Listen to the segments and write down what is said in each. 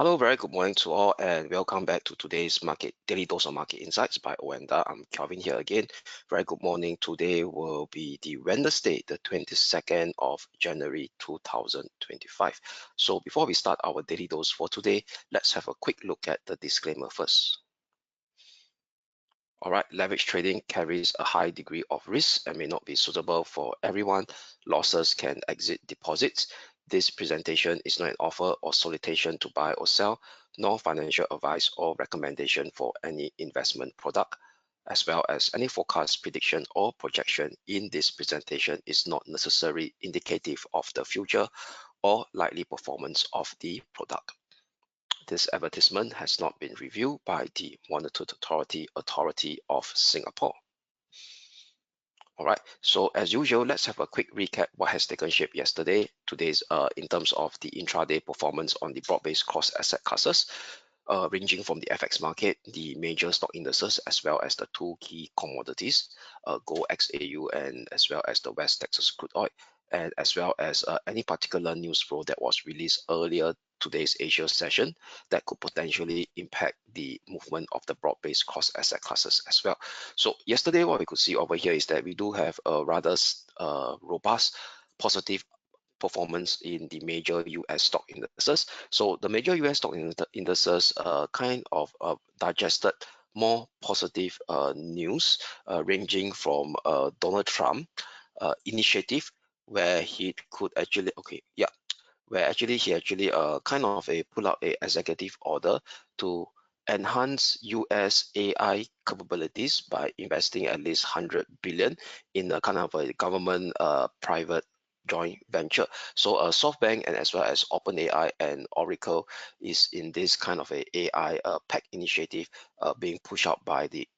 Hello, very good morning to all, and welcome back to today's daily dose of market insights by OANDA. I'm Kelvin here again. Very good morning. Today will be the Wednesday, the 22nd of January 2025. So before we start our daily dose for today, let's have a quick look at the disclaimer first. All right, leverage trading carries a high degree of risk and may not be suitable for everyone. Losses can exceed deposits. This presentation is not an offer or solicitation to buy or sell, nor financial advice or recommendation for any investment product, as well as any forecast, prediction, or projection in this presentation is not necessarily indicative of the future or likely performance of the product. This advertisement has not been reviewed by the Monetary Authority of Singapore. All right, so as usual, let's have a quick recap what has taken shape yesterday. Today's in terms of the intraday performance on the broad-based cross asset classes, ranging from the FX market, the major stock indices, as well as the two key commodities, gold XAU and as well as the West Texas crude oil, and as well as any particular news flow that was released earlier today's Asia session that could potentially impact the movement of the broad-based cross asset classes as well. So yesterday, what we could see over here is that we do have a rather robust positive performance in the major US stock indices. So the major US stock indices kind of digested more positive news ranging from Donald Trump initiative where he could actually he actually kind of put out a executive order to enhance US AI capabilities by investing at least 100 billion in a kind of a government private joint venture. So SoftBank and as well as OpenAI and Oracle is in this kind of a AI pack initiative being pushed out by the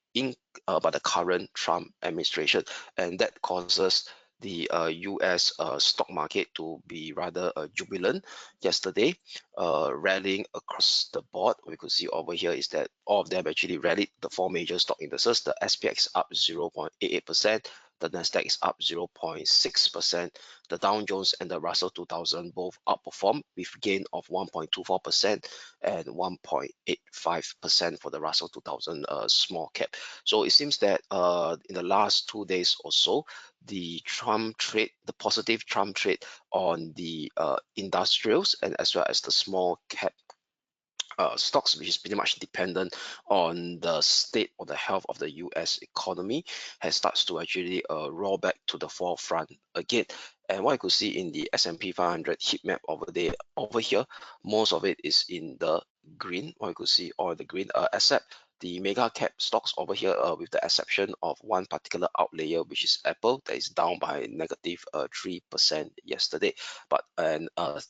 current Trump administration, and that causes the US stock market to be rather jubilant yesterday, rallying across the board. We could see over here is that all of them actually rallied. The four major stock indices, the SPX up 0.88%, the Nasdaq is up 0.6%, the Dow Jones and the Russell 2000 both outperformed with gain of 1.24% and 1.85% for the Russell 2000 small cap. So it seems that in the last 2 days or so, the positive Trump trade on the industrials and as well as the small cap stocks, which is pretty much dependent on the state or the health of the US economy, has started to actually roll back to the forefront again. And what you could see in the S&P 500 heat map over here, most of it is in the green. What you could see all the green, except the mega cap stocks over here, with the exception of one particular outlier, which is Apple, that is down by negative 3% yesterday. But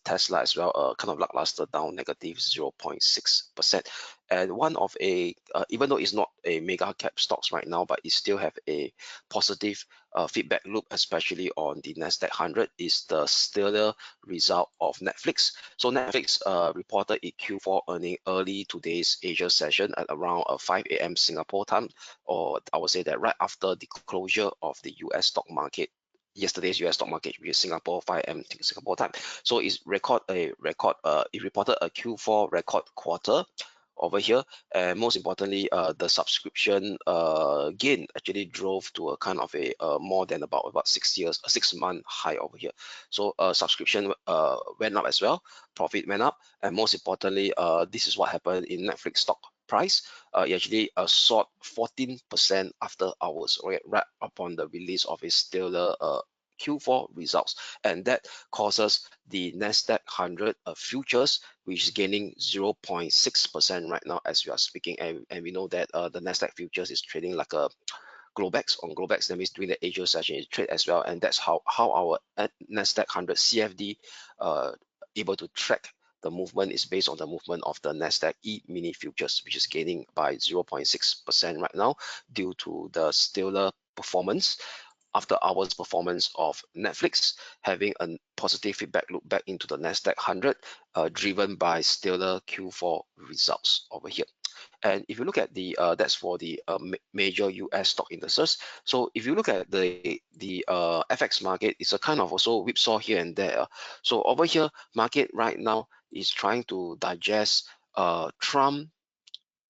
Tesla as well, kind of lackluster, down negative 0.6%. And one of even though it's not a mega cap stocks right now, but it still have a positive feedback loop, especially on the Nasdaq 100, is the stellar result of Netflix. So Netflix reported its Q4 earning early today's Asia session at around 5 a.m. Singapore time, or I would say that right after the closure of the US stock market. Yesterday's US stock market, which is Singapore 5 a.m. Singapore time. So it reported a Q4 record quarter over here, and most importantly, the subscription gain actually drove to a kind of a more than about 6-month high over here. So subscription went up as well, profit went up, and most importantly, this is what happened in Netflix stock price. It actually soared 14% after hours, right upon the release of its stellar Q4 results, and that causes the Nasdaq 100 futures, which is gaining 0.6% right now as we are speaking, and we know that the Nasdaq futures is trading like a Globex. On Globex, that means during the Asia session it trade as well, and that's how our Nasdaq 100 CFD able to track the movement is based on the movement of the Nasdaq E-mini futures, which is gaining by 0.6% right now due to the stellar performance after hours performance of Netflix, having a positive feedback loop back into the Nasdaq 100, driven by stellar Q4 results over here. And if you look at the that's for the major US stock indices. So if you look at the FX market, it's a kind of also whipsaw here and there. So over here, market right now is trying to digest Trump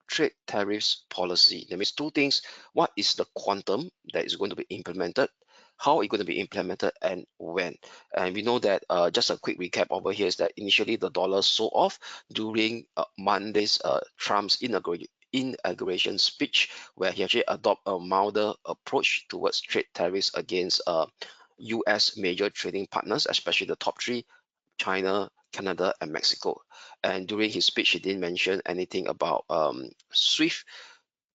trade tariffs policy. That means two things. What is the quantum that is going to be implemented? How it's going to be implemented and when? And we know that just a quick recap over here is that initially the dollar sold off during Monday's Trump's inauguration speech, where he actually adopt a milder approach towards trade tariffs against US major trading partners, especially the top three: China, Canada, and Mexico. And during his speech, he didn't mention anything about SWIFT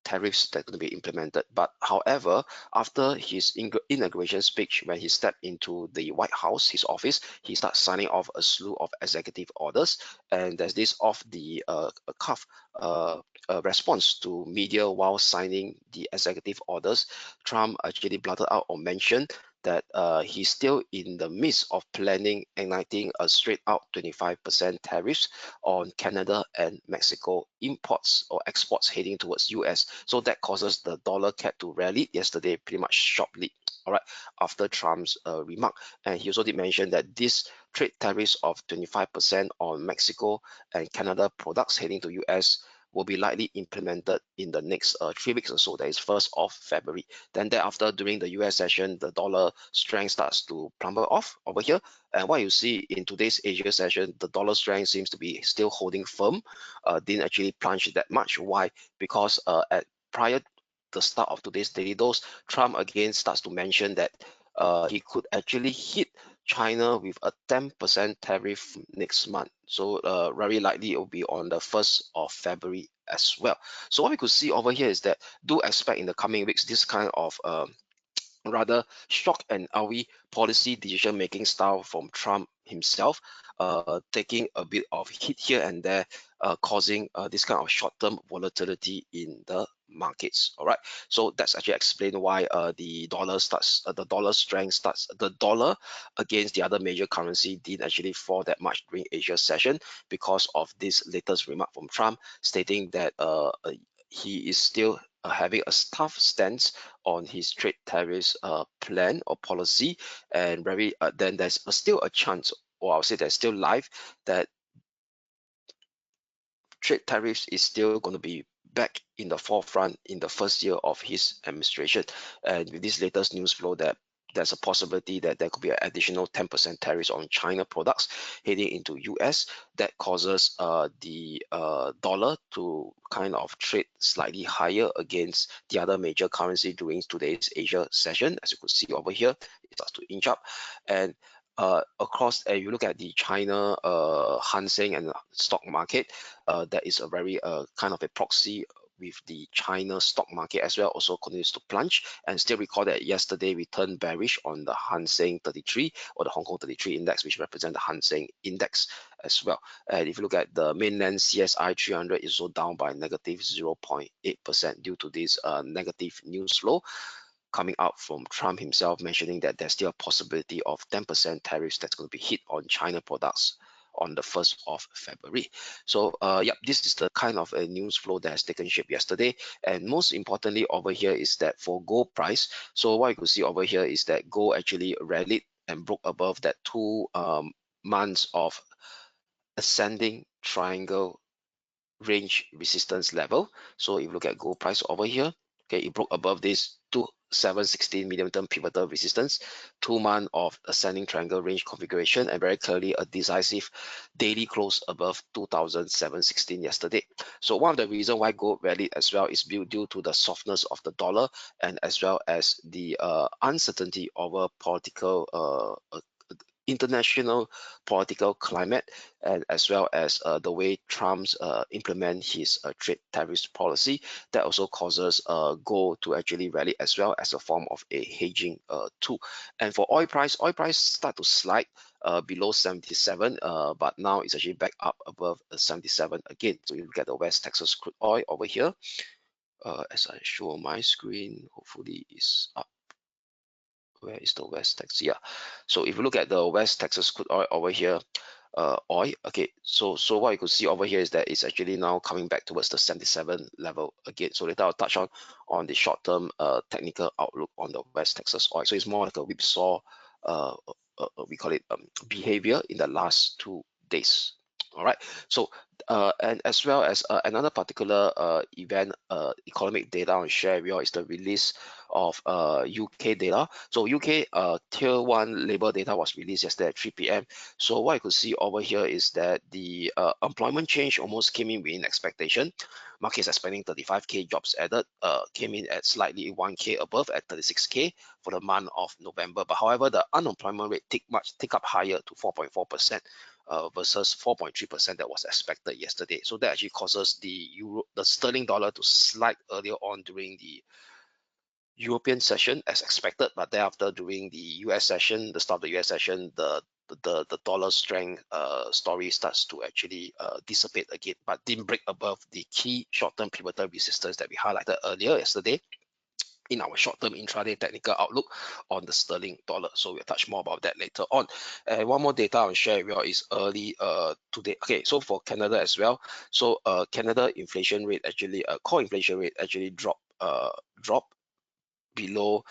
tariffs that are going to be implemented. But however, after his inauguration speech, when he stepped into the White House, his office, he starts signing off a slew of executive orders. And there's this off the cuff response to media while signing the executive orders. Trump actually blurted out or mentioned that he's still in the midst of planning enacting a straight out 25% tariffs on Canada and Mexico imports or exports heading towards US. So that causes the dollar cap to rally yesterday pretty much sharply. All right, after Trump's remark. And he also did mention that this trade tariffs of 25% on Mexico and Canada products heading to US will be likely implemented in the next 3 weeks or so. That is 1st of February. Then thereafter, during the US session, the dollar strength starts to plummet off over here. And what you see in today's Asia session, the dollar strength seems to be still holding firm. Didn't actually plunge that much. Why? Because at prior the start of today's daily dose, Trump again starts to mention that he could actually hit China with a 10% tariff next month. So very likely it will be on the 1st of February as well. So what we could see over here is that do expect in the coming weeks this kind of rather shock and awe policy decision making style from Trump himself, taking a bit of hit here and there, causing this kind of short-term volatility in the markets. All right, so that's actually explained why the dollar strength starts, the dollar against the other major currency didn't actually fall that much during Asia session because of this latest remark from Trump stating that he is still having a tough stance on his trade tariffs plan or policy, and very then there's still a chance, or I'll say there's still life, that trade tariffs is still going to be back in the forefront in the first year of his administration. And with this latest news flow, that there's a possibility that there could be an additional 10% tariffs on China products heading into US. That causes the dollar to kind of trade slightly higher against the other major currency during today's Asia session. As you could see over here, it starts to inch up. And across, you look at the China Hang Seng and stock market, that is a very kind of a proxy with the China stock market as well, also continues to plunge. And still recall that yesterday we turned bearish on the Hang Seng 33 or the Hong Kong 33 index, which represent the Hang Seng index as well. And if you look at the mainland CSI 300, is also down by negative 0.8% due to this negative news flow coming out from Trump himself, mentioning that there's still a possibility of 10% tariffs that's going to be hit on China products on the 1st of February. So yeah, this is the kind of a news flow that has taken shape yesterday. And most importantly over here is that for gold price, so what you could see over here is that gold actually rallied and broke above that 2 months of ascending triangle range resistance level. So if you look at gold price over here, okay, it broke above this 2716 medium term pivotal resistance, 2 month of ascending triangle range configuration, and very clearly a decisive daily close above 2716 yesterday. So one of the reasons why gold rallied as well is due to the softness of the dollar, and as well as the uncertainty over political international political climate, and as well as the way Trump's implement his trade tariffs policy, that also causes gold to actually rally as well as a form of a hedging tool. And for oil price start to slide below 77, but now it's actually back up above 77 again. So you look at the West Texas crude oil over here, as I show on my screen, hopefully it's up. Where is the West Texas? Yeah, so if you look at the West Texas crude oil over here, oil, okay, so what you could see over here is that it's actually now coming back towards the 77 level again. So later I'll touch on the short-term technical outlook on the West Texas oil. So it's more like a whipsaw, we call it behavior in the last 2 days. All right, so And as well as another particular event, economic data on share with you is the release of UK data. So UK tier 1 labor data was released yesterday at 3 p.m. So what I could see over here is that the employment change almost came in within expectation. Market is expecting 35k jobs added, came in at slightly 1k above at 36k for the month of November. But however, the unemployment rate tick up higher to 4.4%. Versus 4.3% that was expected yesterday. So that actually causes the sterling dollar to slide earlier on during the European session as expected, but thereafter during the US session, the start of the US session, the dollar strength story starts to actually dissipate again, but didn't break above the key short-term pivotal resistance that we highlighted earlier yesterday in our short-term intraday technical outlook on the sterling dollar. So we'll touch more about that later on. And one more data I'll share with you is early today. Okay, so for Canada as well. So Canada inflation rate actually, core inflation rate actually dropped below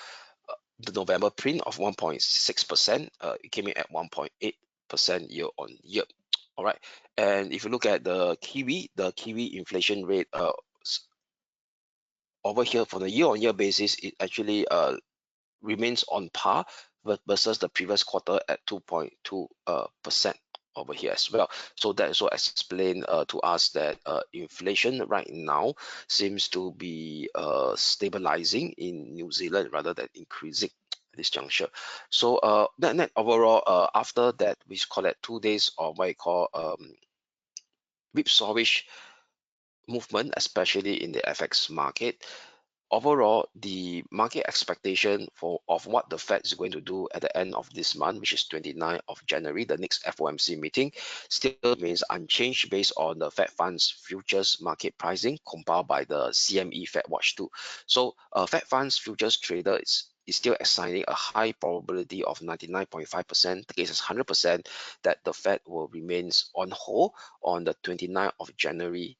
the November print of 1.6%. It came in at 1.8% year on year. All right, and if you look at the Kiwi inflation rate over here for the year on year basis, it actually remains on par versus the previous quarter at 2.2% over here as well. So that also explain to us that inflation right now seems to be stabilizing in New Zealand rather than increasing at this juncture. So net overall, after that, we call it 2 days of what I call whipsawish movement, especially in the FX market. Overall, the market expectation of what the Fed is going to do at the end of this month, which is 29th of January, the next FOMC meeting, still remains unchanged based on the Fed funds futures market pricing compiled by the CME Fed Watch 2. So Fed funds futures trader is still assigning a high probability of 99.5%, the case is 100%, that the Fed will remain on hold on the 29th of January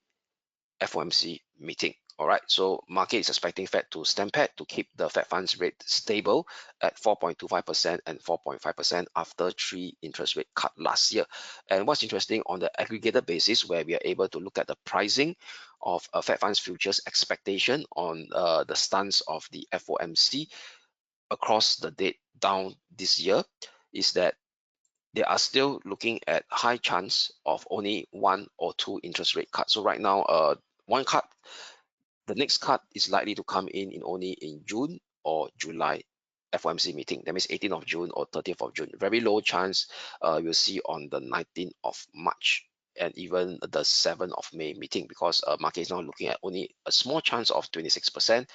FOMC meeting. All right, so market is expecting Fed to stand pat to keep the Fed funds rate stable at 4.25% and 4.5% after 3 interest rate cut last year. And what's interesting on the aggregated basis, where we are able to look at the pricing of Fed funds futures expectation on the stance of the FOMC across the date down this year, is that they are still looking at high chance of only 1 or 2 interest rate cuts. So right now, one cut, the next cut is likely to come in only in June or July FOMC meeting. That means 18th of June or 30th of June. Very low chance you'll see on the 19th of March and even the 7th of May meeting, because market is now looking at only a small chance of 26%,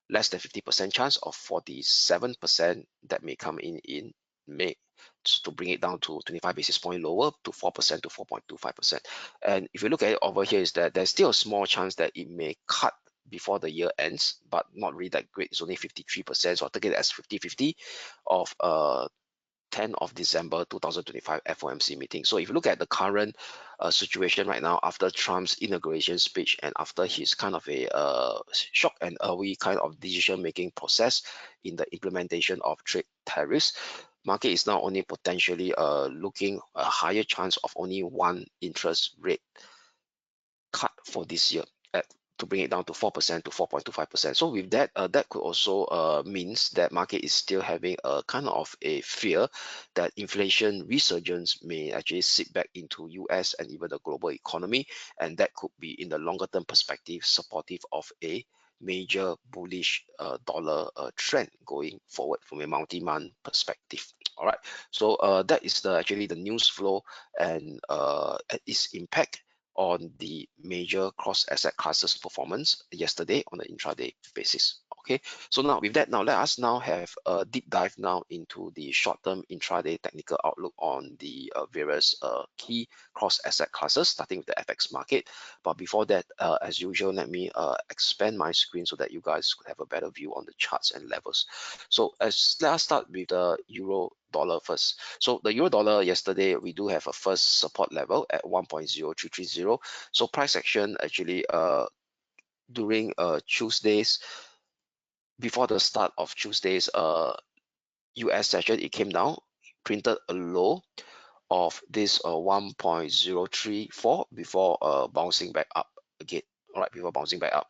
less than 50% chance of 47% that may come in May, to bring it down to 25 basis point lower to 4% to 4.25%. And if you look at it over here, is that there's still a small chance that it may cut before the year ends, but not really that great. It's only 53%. So I'll take it as 50-50 of 10th of December 2025 FOMC meeting. So if you look at the current situation right now, after Trump's inauguration speech and after his kind of a shock and early kind of decision-making process in the implementation of trade tariffs, market is now only potentially looking a higher chance of only 1 interest rate cut for this year to bring it down to 4% to 4.25%. So with that, that could also means that market is still having a kind of a fear that inflation resurgence may actually sit back into US and even the global economy, and that could be in the longer term perspective supportive of a major bullish dollar trend going forward from a multi-month perspective. All right, so that is actually the news flow and its impact on the major cross asset classes performance yesterday on the intraday basis. Okay, so now with that, now let us now have a deep dive now into the short-term intraday technical outlook on the various key cross asset classes, starting with the FX market. But before that, as usual, let me expand my screen so that you guys could have a better view on the charts and levels. So let us start with the euro dollar first. So the euro dollar yesterday, we do have a first support level at 1.0330. So price action actually during Tuesdays, before the start of Tuesday's US session, it came down, printed a low of this 1.034 before bouncing back up again. All right, before bouncing back up.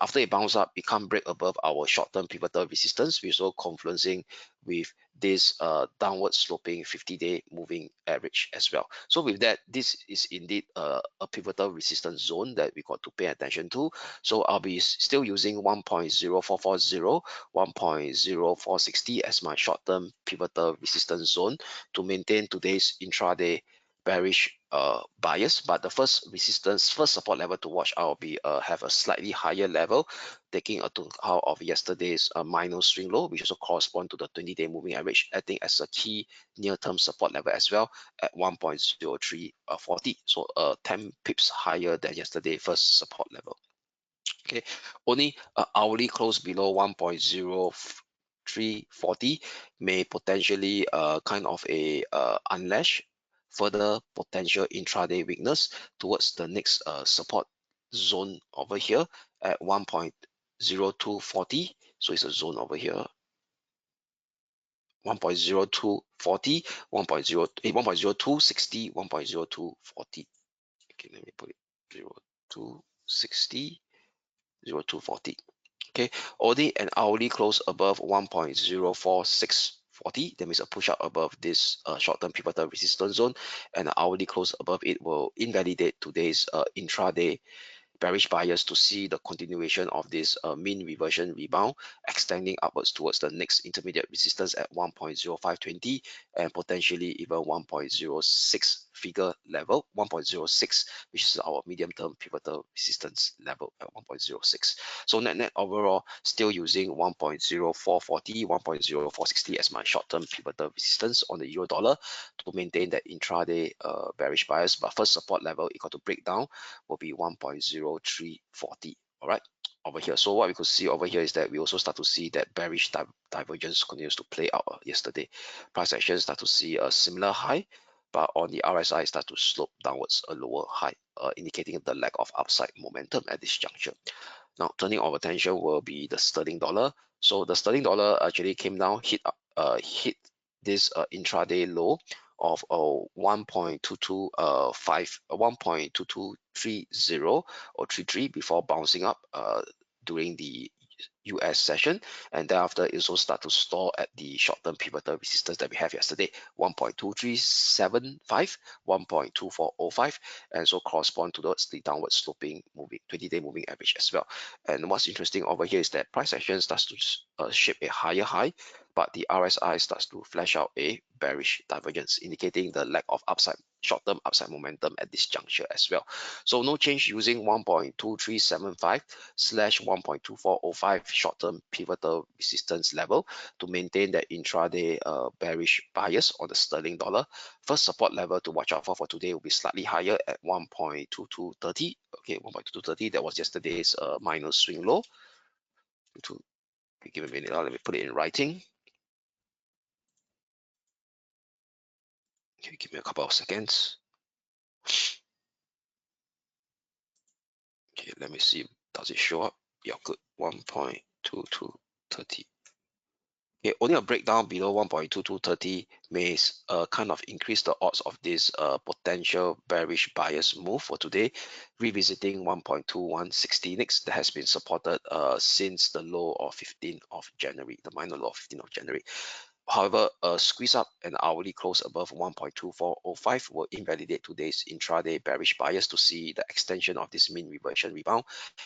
After it bounce up, it can't break above our short-term pivotal resistance, which is also confluencing with this downward sloping 50-day moving average as well. So with that, this is indeed a pivotal resistance zone that we got to pay attention to. So I'll be still using 1.0440, 1.0460 as my short-term pivotal resistance zone to maintain today's intraday bearish bias. But the first support level to watch, I'll be have a slightly higher level, taking account of yesterday's minor swing low, which also correspond to the 20-day moving average, acting as a key near-term support level as well at 1.0340. So 10 pips higher than yesterday first support level. Okay, only hourly close below 1.0340 may potentially kind of a unlash further potential intraday weakness towards the next support zone over here at 1.0240. So it's a zone over here, 1.0240, 1.0260, 1.0240. Okay, let me put it 0260, 0240. Okay, only an hourly close above 1.04640, that means a push up above this short-term pivotal resistance zone, and an hourly close above it will invalidate today's intraday bearish bias to see the continuation of this mean reversion rebound extending upwards towards the next intermediate resistance at 1.0520 and potentially even 1.06 figure level, 1.06, which is our medium term pivotal resistance level at 1.06. So net overall still using 1.0440, 1.0460 as my short term pivotal resistance on the euro dollar to maintain that intraday bearish bias. But first support level it got to break down will be 1.0340. All right, over here. So what we could see over here is that we also start to see that bearish divergence continues to play out yesterday. Price action start to see a similar high, but on the RSI start to slope downwards a lower high, indicating the lack of upside momentum at this juncture. Now, turning our attention will be the sterling dollar. So the sterling dollar actually came down, hit this intraday low of 1.2230 or 33 before bouncing up during the US session, and thereafter it also start to stall at the short-term pivotal resistance that we have yesterday, 1.2375, 1.2405, and so correspond to the downward sloping moving 20-day moving average as well. And what's interesting over here is that price action starts to shape a higher high, but the RSI starts to flash out a bearish divergence, indicating the lack of upside, short-term upside momentum at this juncture as well. So no change using 1.2375 / 1.2405 short-term pivotal resistance level to maintain that intraday bearish bias on the sterling dollar. First support level to watch out for today will be slightly higher at 1.2230. Okay, 1.2230, that was yesterday's minor swing low. Give a minute, let me put it in writing. Okay, give me a couple of seconds. Okay, let me see. Does it show up? Yeah, good. 1.2230. Okay, only a breakdown below 1.2230 may kind of increase the odds of this potential bearish bias move for today, revisiting 1.2160 next that has been supported since the low of 15th of January, the minor low of 15th of January. However, a squeeze up and hourly close above 1.2405 will invalidate today's intraday bearish bias to see the extension of this mean reversion rebound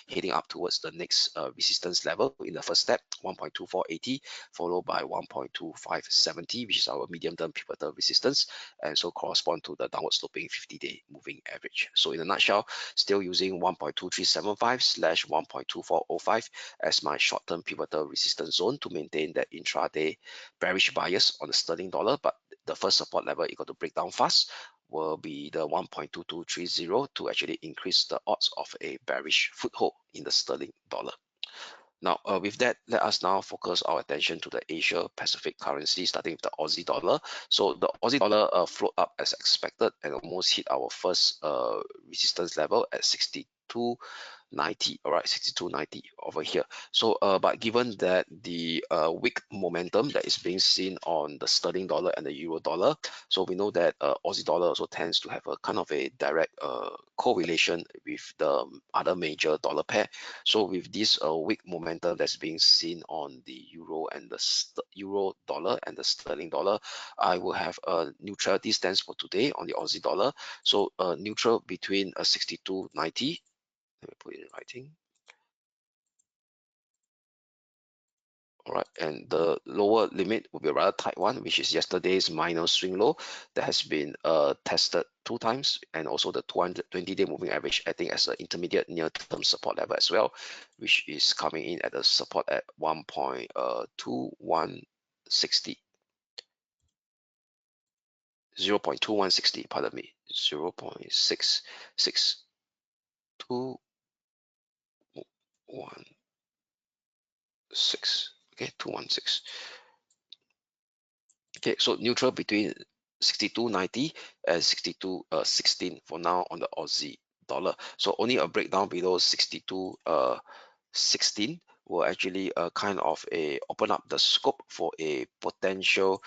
heading up towards the next resistance level in the first step, 1.2480, followed by 1.2570, which is our medium-term pivotal resistance, and so correspond to the downward sloping 50-day moving average. So in a nutshell, still using 1.2375 / 1.2405 as my short-term pivotal resistance zone to maintain that intraday bearish bias on the sterling dollar, but the first support level it got to break down fast will be the 1.2230 to actually increase the odds of a bearish foothold in the sterling dollar. Now, with that, let us now focus our attention to the Asia Pacific currency, starting with the Aussie dollar. So the Aussie dollar float up as expected and almost hit our first resistance level at 62 62.90. All right, 62.90 over here. So but given that the weak momentum that is being seen on the sterling dollar and the euro dollar, so we know that Aussie dollar also tends to have a kind of a direct correlation with the other major dollar pair. So with this weak momentum that's being seen on the euro and the euro dollar and the sterling dollar, I will have a neutrality stance for today on the Aussie dollar. So neutral between 62.90. Let me put it in writing. All right, and the lower limit will be a rather tight one, which is yesterday's minor swing low that has been tested 2 times, and also the 220-day moving average acting as an intermediate near-term support level as well, which is coming in at a support at 1.2160. 0.2160, pardon me, 0.662116. Okay, 216. Okay, so neutral between 62.90 and 62.16 for now on the Aussie dollar. So only a breakdown below 62.16 will actually kind of open up the scope for a potential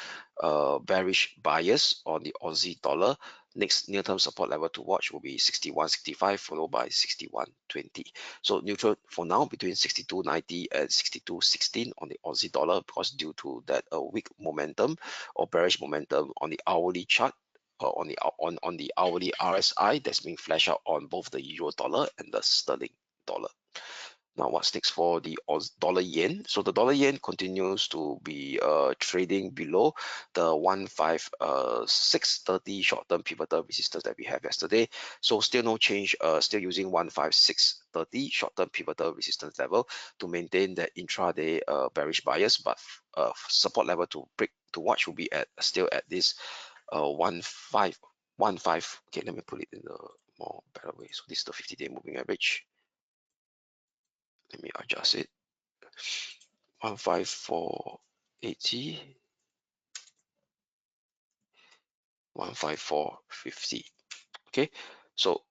bearish bias on the Aussie dollar. Next near-term support level to watch will be 61.65 followed by 61.20. So neutral for now between 62.90 and 62.16 on the Aussie dollar, because due to that weak momentum or bearish momentum on the hourly chart, on the hourly RSI that's being flashed out on both the euro dollar and the sterling dollar. Now, what's next for the dollar yen? So the dollar yen continues to be trading below the 15630 short-term pivotal resistance that we have yesterday. So still no change. Still using 15630 short-term pivotal resistance level to maintain that intraday bearish bias, but support level to break to watch will be at still at this 1515. Okay, let me put it in a more better way. So this is the 50-day moving average. Let me adjust it. 15480, 15450. Okay, so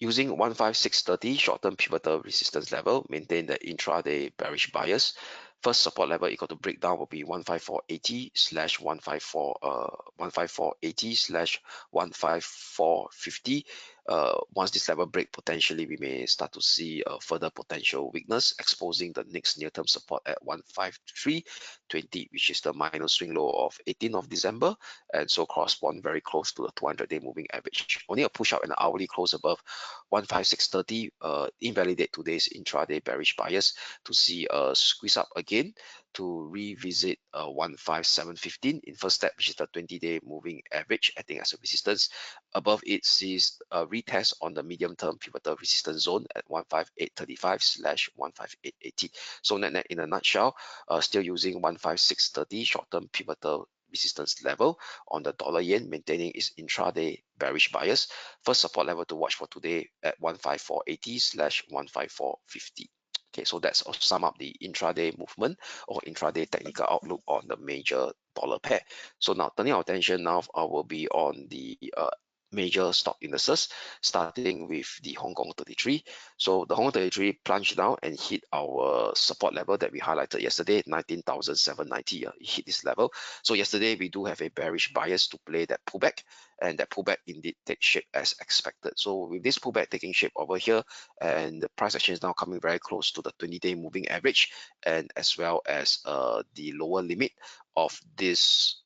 using 15630 short-term pivotal resistance level, maintain the intraday bearish bias. First support level equal to breakdown will be 15480 slash 15480 slash 15450. Once this level break, potentially we may start to see further potential weakness, exposing the next near-term support at 15320, which is the minor swing low of 18th of December, and so correspond very close to the 200-day moving average. Only a push up and hourly close above 15630 invalidate today's intraday bearish bias to see a squeeze up again to revisit 15715 in first step, which is the 20-day moving average acting as a resistance. Above it sees a retest on the medium term pivotal resistance zone at 15835 slash 15880. So net in a nutshell, still using 15630 short-term pivotal resistance level on the dollar yen, maintaining its intraday bearish bias. First support level to watch for today at 15480 slash 15450. Okay, so that's sum up the intraday movement or intraday technical outlook on the major dollar pair. So now turning our attention now will be on the major stock indices, starting with the Hong Kong 33. So the Hong Kong 33 plunged down and hit our support level that we highlighted yesterday, 19,790. It hit this level. So yesterday we do have a bearish bias to play that pullback, and that pullback indeed takes shape as expected. So with this pullback taking shape over here, and the price action is now coming very close to the 20-day moving average, and as well as the lower limit of this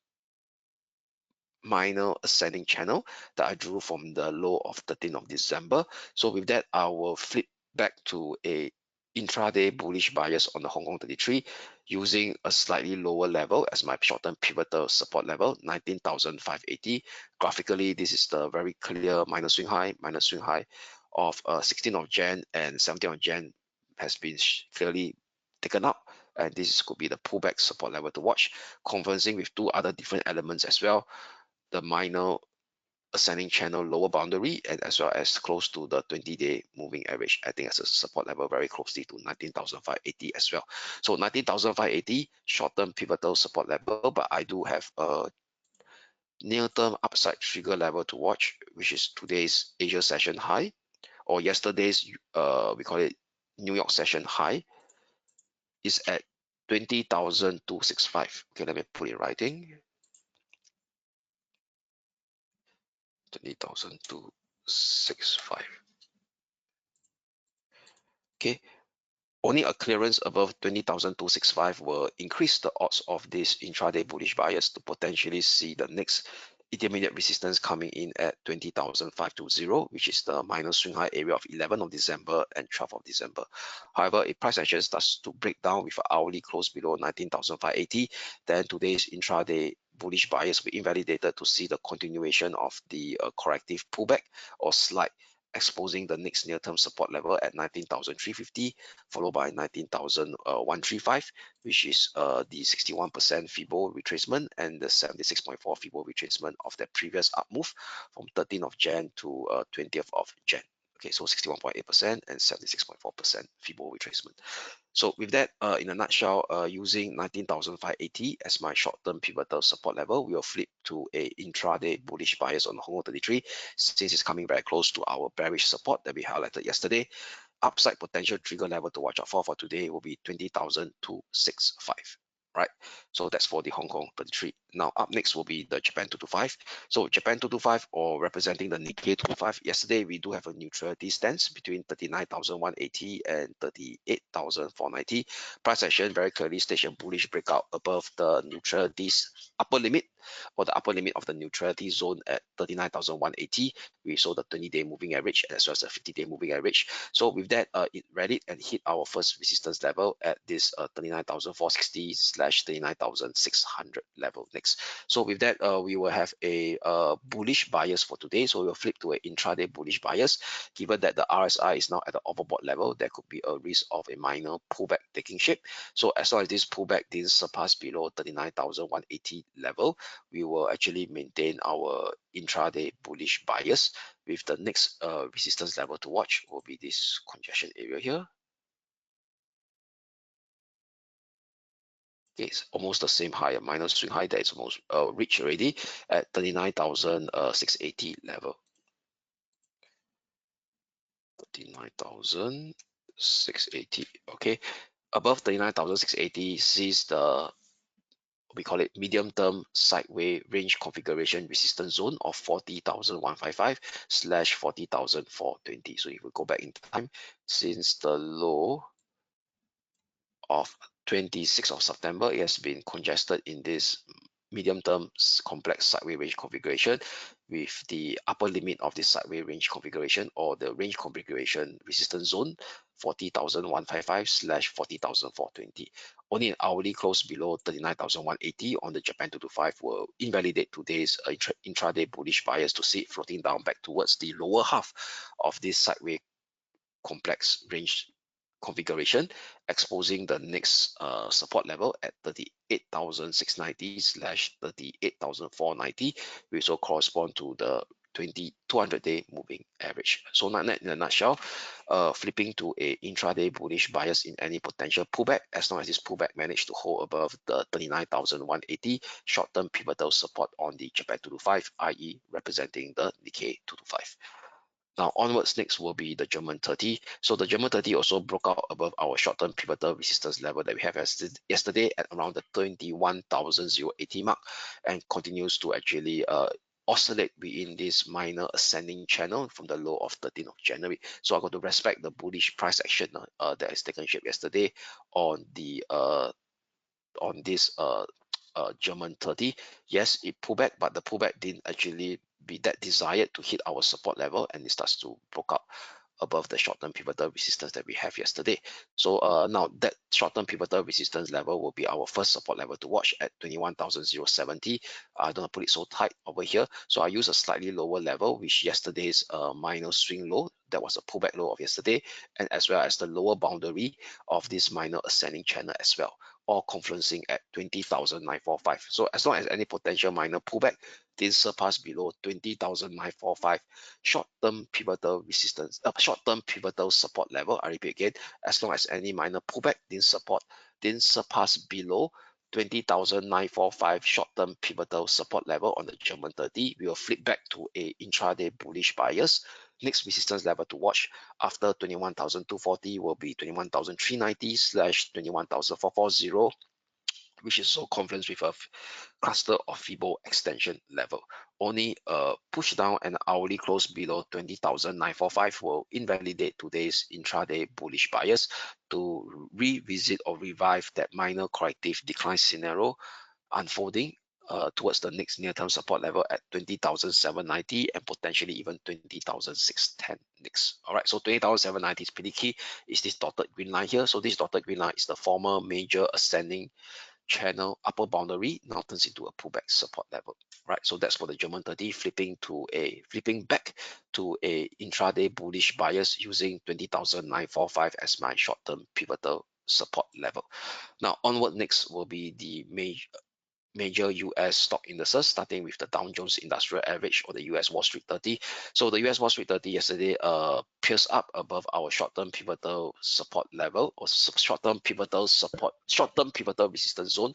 minor ascending channel that I drew from the low of 13th of December. So with that, I will flip back to a intraday bullish bias on the Hong Kong 33 using a slightly lower level as my short-term pivotal support level, 19,580. Graphically, this is the very clear minor swing high of 16th of Jan and 17th of Jan has been clearly taken up, and this could be the pullback support level to watch, conversing with two other different elements as well, the minor ascending channel lower boundary, and as well as close to the 20-day moving average, I think as a support level very closely to 19,580 as well. So 19,580 short-term pivotal support level, but I do have a near-term upside trigger level to watch, which is today's Asia session high, or yesterday's we call it New York session high is at 20,265. Okay, let me put it in writing. 20,265. Okay, only a clearance above 20,265 will increase the odds of this intraday bullish bias to potentially see the next intermediate resistance coming in at 20,520, which is the minor swing high area of 11th of December and 12th of December. However, if price action starts to break down with an hourly close below 19,580, then today's intraday bullish bias will be invalidated to see the continuation of the corrective pullback or slight, exposing the next near-term support level at 19,350, followed by 19,135, which is the 61% Fibo retracement and the 76.4 Fibo retracement of the previous up move from 13th of Jan to 20th of Jan. Okay, so 61.8% and 76.4% Fibo retracement. So with that, in a nutshell, using 19,580 as my short-term pivotal support level, we will flip to a intraday bullish bias on Hong Kong 33, since it's coming very close to our bearish support that we highlighted yesterday. Upside potential trigger level to watch out for today will be 20,265. Right, so that's for the Hong Kong 33. Now up next will be the Japan 225. So Japan 225, or representing the Nikkei 225, yesterday we do have a neutrality stance between 39,180 and 38,490. Price action very clearly staged a bullish breakout above the neutrality's upper limit, or the upper limit of the neutrality zone at 39,180. We saw the 20-day moving average as well as the 50-day moving average. So with that, it rallied and hit our first resistance level at this 39,460 / 39,600 level next. So with that, we will have a bullish bias for today. So we'll flip to an intraday bullish bias. Given that the RSI is now at the overbought level, there could be a risk of a minor pullback taking shape. So as long as this pullback didn't surpass below 39,180 level, we will actually maintain our intraday bullish bias, with the next resistance level to watch will be this congestion area here. Okay, it's almost the same high, a minor swing high that is almost reached already at 39,680 level. 39,680. Okay, above 39,680 sees the, we call it medium-term sideways range configuration resistance zone of 40,155 / 40,420. So if we go back in time, since the low of 26th of September, it has been congested in this medium-term complex sideways range configuration, with the upper limit of this sideways range configuration, or the range configuration resistance zone, 40,155 / 40,420. Only an hourly close below 39,180 on the Japan 225 will invalidate today's intraday bullish bias to see it floating down back towards the lower half of this sideways complex range configuration, exposing the next support level at 38,690 / 38,490, which will correspond to the 200-day moving average. So in a nutshell, flipping to a intraday bullish bias in any potential pullback, as long as this pullback managed to hold above the 39,180 short-term pivotal support on the Japan 225, i.e. representing the Nikkei 225. Now onwards, next will be the German 30. So the German 30 also broke out above our short-term pivotal resistance level that we have yesterday at around the 21,080 mark, and continues to actually oscillate within this minor ascending channel from the low of 13th of January. So I got to respect the bullish price action that has taken shape yesterday on the this German 30. Yes, it pulled back, but the pullback didn't actually be that desired to hit our support level, and it starts to broke out above the short-term pivotal resistance that we have yesterday. So now that short-term pivotal resistance level will be our first support level to watch at 21,070. I don't put it so tight over here, so I use a slightly lower level, which yesterday's minor swing low, that was a pullback low of yesterday, and as well as the lower boundary of this minor ascending channel as well, all confluencing at 20,945. So as long as any potential minor pullback didn't surpass below 20,945 short-term pivotal resistance, short-term pivotal support level, I repeat again, as long as any minor pullback didn't surpass below 20,945 short-term pivotal support level on the German 30, we will flip back to a intraday bullish bias next resistance level to watch after 21,240 will be 21,390 / 21,440, which is so confluence with a cluster of Fibo extension level. Only a push down and hourly close below 20,945 will invalidate today's intraday bullish bias to revisit or revive that minor corrective decline scenario unfolding towards the next near-term support level at 20,790 and potentially even 20,610 next. All right, so 20,790 is pretty key. Is this dotted green line here? So this dotted green line is the former major ascending channel upper boundary, now turns into a pullback support level, right? So that's for the German 30 flipping back to a intraday bullish bias using 20,945 as my short-term pivotal support level. Now onward next will be the major US stock indices, starting with the Dow Jones Industrial Average or the US Wall Street 30. So the US Wall Street 30 yesterday pierced up above our short-term pivotal support level or short-term pivotal resistance zone,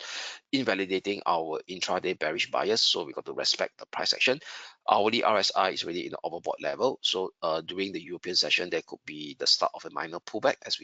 invalidating our intraday bearish bias. So we got to respect the price action. Hourly RSI is really in the overbought level. So during the European session, there could be the start of a minor pullback as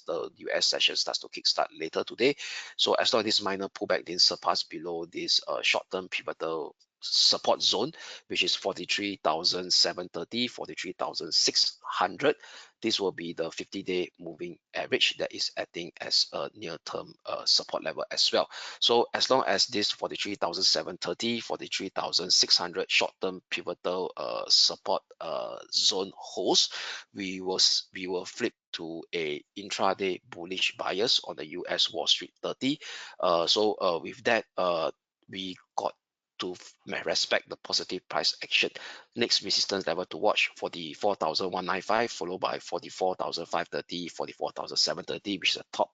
the US session starts to kickstart later today. So as long as this minor pullback didn't surpass below this short-term pivotal support zone, which is 43,730, 43,600, this will be the 50-day moving average that is acting as a near-term support level as well. So as long as this 43,730, 43,600 short-term pivotal support zone holds, we will flip to a intraday bullish bias on the US Wall Street 30. With that, we got to respect the positive price action. Next resistance level to watch, 44,195, followed by 44,530, 44,730, which is the top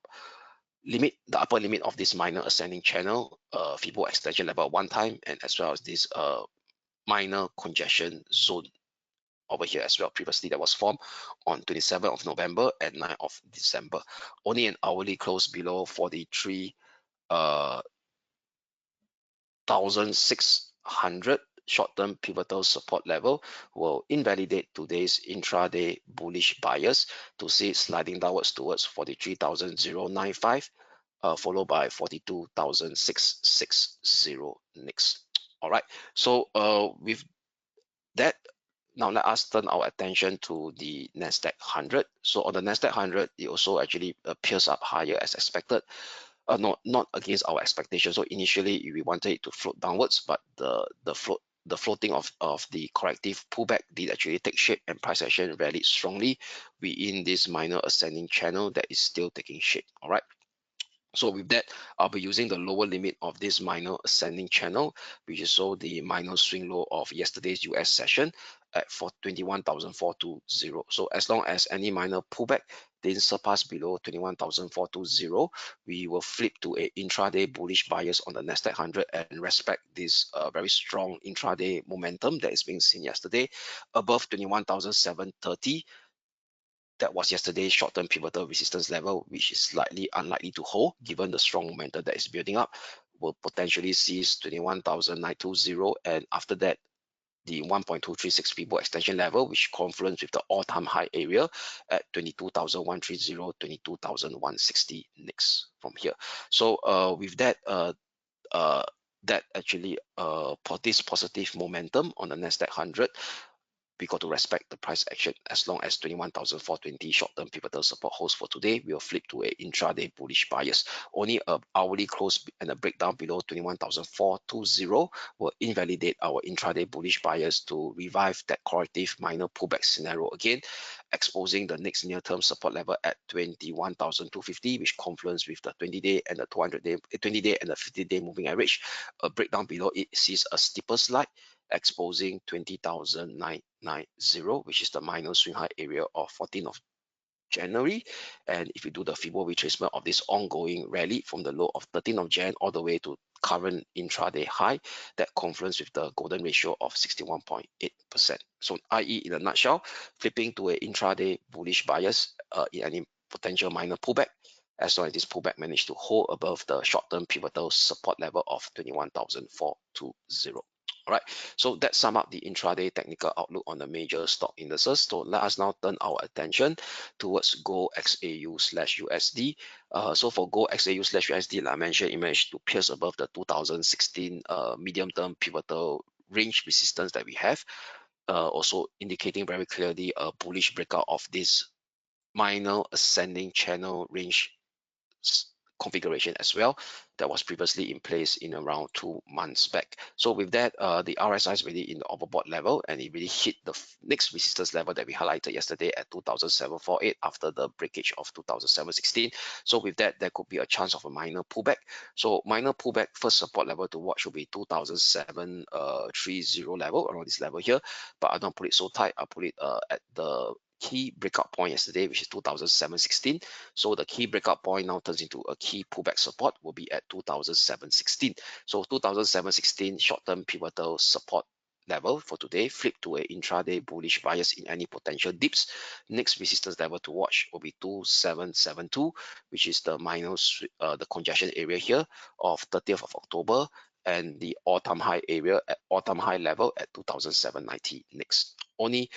limit, the upper limit of this minor ascending channel, Fibo extension level one time, and as well as this minor congestion zone over here as well. Previously that was formed on 27th of November and 9th of December. Only an hourly close below 43,600 short-term pivotal support level will invalidate today's intraday bullish bias to see it sliding downwards towards 43,095, followed by 42,660 next. All right, so with that, now let us turn our attention to the Nasdaq 100. So on the Nasdaq 100, it also actually appears up higher as expected. Not against our expectations. So initially we wanted it to float downwards, but the floating of the corrective pullback did actually take shape, and price action rallied strongly within this minor ascending channel that is still taking shape. All right. So with that, I'll be using the lower limit of this minor ascending channel, which is so the minor swing low of yesterday's US session at 21,420. So as long as any minor pullback didn't surpass below 21,420, we will flip to a intraday bullish bias on the Nasdaq 100 and respect this very strong intraday momentum that is being seen yesterday above 21,730. That was yesterday's short-term pivotal resistance level, which is slightly unlikely to hold given the strong momentum that is building up. Will potentially seize 21,920, and after that, the 1.236 Fibo extension level, which confluence with the all-time high area at 22,130, 22,160 next from here. So with that, that actually this positive momentum on the Nasdaq 100, we got to respect the price action. As long as 21,420 short-term pivotal support holds for today, we'll flip to a intraday bullish bias. Only a hourly close and a breakdown below 21,420 will invalidate our intraday bullish bias to revive that corrective minor pullback scenario again, exposing the next near-term support level at 21,250, which confluence with the 20-day and the 20-day and the 50-day moving average. A breakdown below it sees a steeper slide, exposing 20,990, which is the minor swing high area of 14th of January. And if you do the Fibo retracement of this ongoing rally from the low of 13th of Jan all the way to current intraday high, that confluence with the golden ratio of 61.8%. So i.e. in a nutshell, flipping to an intraday bullish bias in any potential minor pullback, as long as this pullback managed to hold above the short-term pivotal support level of 21,420. All right, so that sum up the intraday technical outlook on the major stock indices. So let us now turn our attention towards gold XAU/USD. So for gold XAU/USD, like I mentioned, it managed to pierce above the 2016 medium-term pivotal range resistance that we have, also indicating very clearly a bullish breakout of this minor ascending channel range configuration as well that was previously in place in around 2 months back. So with that, the RSI is really in the overbought level, and it really hit the next resistance level that we highlighted yesterday at 2748 after the breakage of 2716. So with that, there could be a chance of a minor pullback. So minor pullback, first support level to watch will be 2730 level, around this level here, but I don't put it so tight. I'll put it at the key breakout point yesterday, which is 2716. So the key breakout point now turns into a key pullback support, will be at 2716. So 2716 short-term pivotal support level for today, flip to a intraday bullish bias in any potential dips. Next resistance level to watch will be 2772, which is the minus the congestion area here of 30th of October, and the all-time high area at all-time high level at 2790 next. Only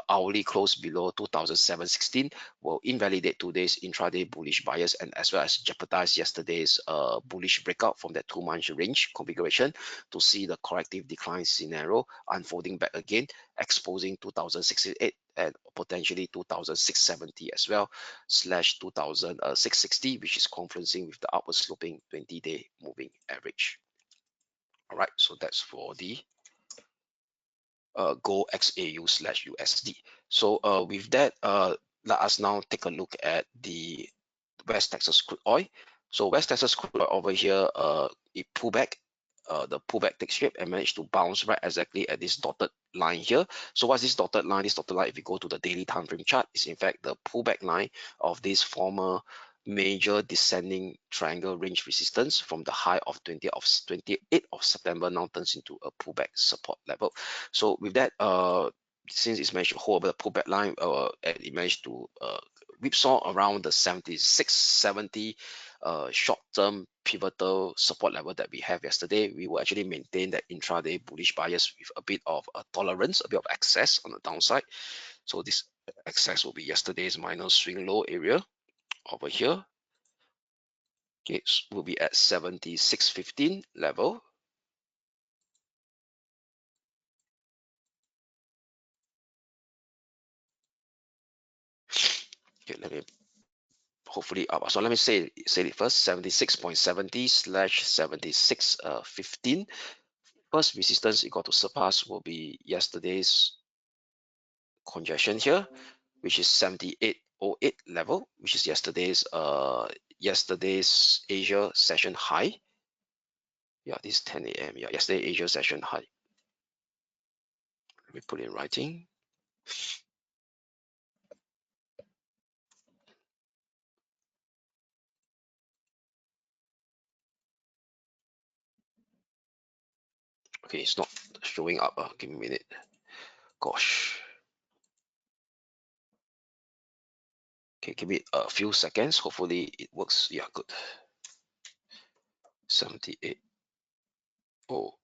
hourly close below 2716 will invalidate today's intraday bullish bias, and as well as jeopardize yesterday's bullish breakout from that 2 month range configuration to see the corrective decline scenario unfolding back again, exposing 2068 and potentially 2670 as well, slash 2660, which is confluencing with the upward sloping 20-day moving average. All right, so that's for the gold XAU/USD. So with that, let us now take a look at the West Texas crude oil. So West Texas crude oil over here, it pulled back. The pullback takes shape and managed to bounce right exactly at this dotted line here. So what's this dotted line? This dotted line, if you go to the daily time frame chart, is in fact the pullback line of this former major descending triangle range resistance from the high of 28th of September, now turns into a pullback support level. So with that, since it's managed to hold over the pullback line, and it managed to whipsaw around the 7670 short-term pivotal support level that we have yesterday, we will actually maintain that intraday bullish bias with a bit of a tolerance, a bit of excess on the downside. So this excess will be yesterday's minor swing low area over here. Okay, will be at 7615 level. Okay, let me hopefully up. So let me say it first, 76.70/7615. First resistance it got to surpass will be yesterday's congestion here, which is 7808 level, which is yesterday's Asia session high. Yeah, this 10 a.m. Yeah, yesterday Asia session high. Let me put it in writing. Okay, it's not showing up. Give me a minute. Gosh. Okay, give me a few seconds. Hopefully it works. Yeah, good. 78. Oh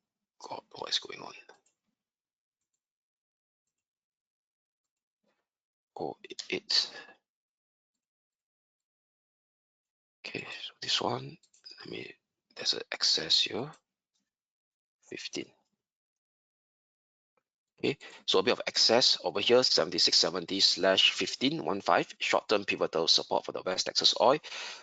God, what is going on? Oh, it. Okay, so this one. Let me. There's an excess here. 15. Okay, so a bit of excess over here, 7670/1515, short-term pivotal support for the West Texas oil.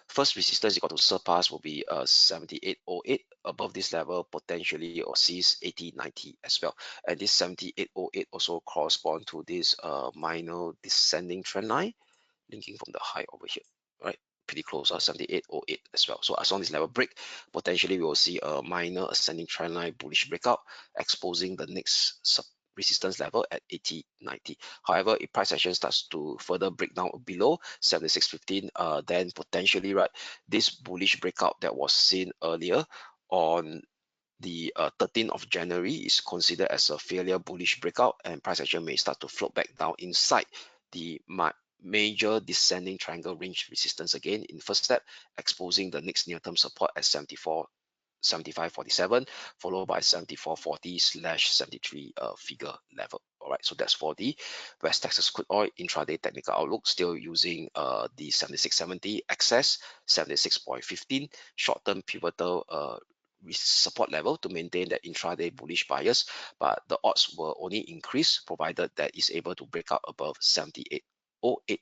First resistance you got to surpass will be 7808. Above this level, potentially or sees 8090 as well. And this 7808 also correspond to this minor descending trend line linking from the high over here, right? Pretty close, 7808 as well. So as long as this level break, potentially we will see a minor ascending trend line bullish breakout, exposing the next resistance level at 8090. However, if price action starts to further break down below 7615, then potentially, right, this bullish breakout that was seen earlier on the 13th of January is considered as a failure bullish breakout, and price action may start to float back down inside the major descending triangle range resistance again in first step, exposing the next near-term support at 74 75.47, followed by 74.40/73 figure level. All right, so that's for the West Texas crude oil intraday technical outlook, still using the 76.70 access, 76.15 short-term pivotal support level to maintain that intraday bullish bias, but the odds will only increase provided that is able to break out above 78.08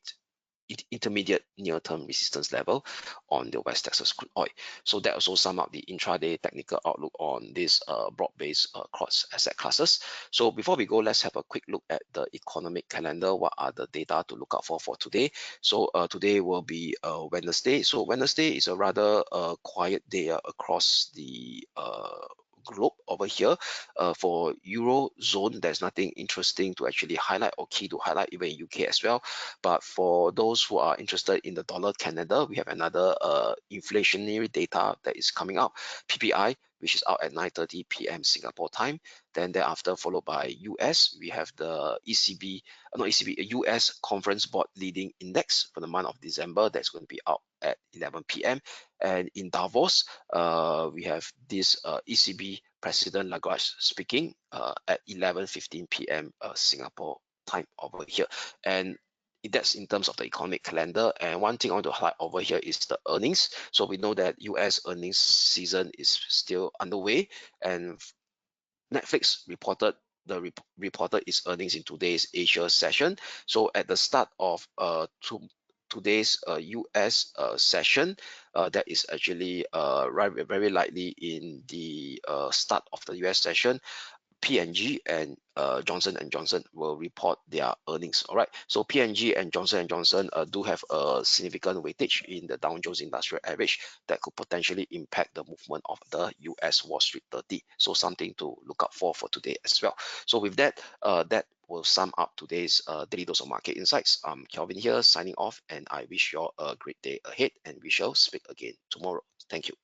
intermediate near-term resistance level on the West Texas crude oil. So that also sum up the intraday technical outlook on this broad-based cross asset classes. So before we go, let's have a quick look at the economic calendar. What are the data to look out for today? So today will be Wednesday. So Wednesday is a rather quiet day across the globe over here. For Eurozone, there's nothing interesting to actually highlight or key to highlight, even in UK as well. But for those who are interested in the dollar Canada, we have another inflationary data that is coming out, PPI, which is out at 9:30 p.m. Singapore time. Then thereafter, followed by US, we have the US Conference Board Leading Index for the month of December. That's going to be out at 11 p.m. And in Davos, we have this ECB President Lagarde speaking at 11:15 p.m. Singapore time over here. And that's in terms of the economic calendar. And one thing I want to highlight over here is the earnings. So we know that US earnings season is still underway, and Netflix reported its earnings in today's Asia session. So at the start of today's US session, that is actually very likely in the start of the US session, P&G and Johnson & Johnson will report their earnings. All right, so P&G and Johnson & Johnson do have a significant weightage in the Dow Jones Industrial Average that could potentially impact the movement of the US Wall Street 30. So something to look out for today as well. So with that, that will sum up today's Daily Dose of Market Insights. I'm Kelvin here signing off, and I wish you all a great day ahead, and we shall speak again tomorrow. Thank you.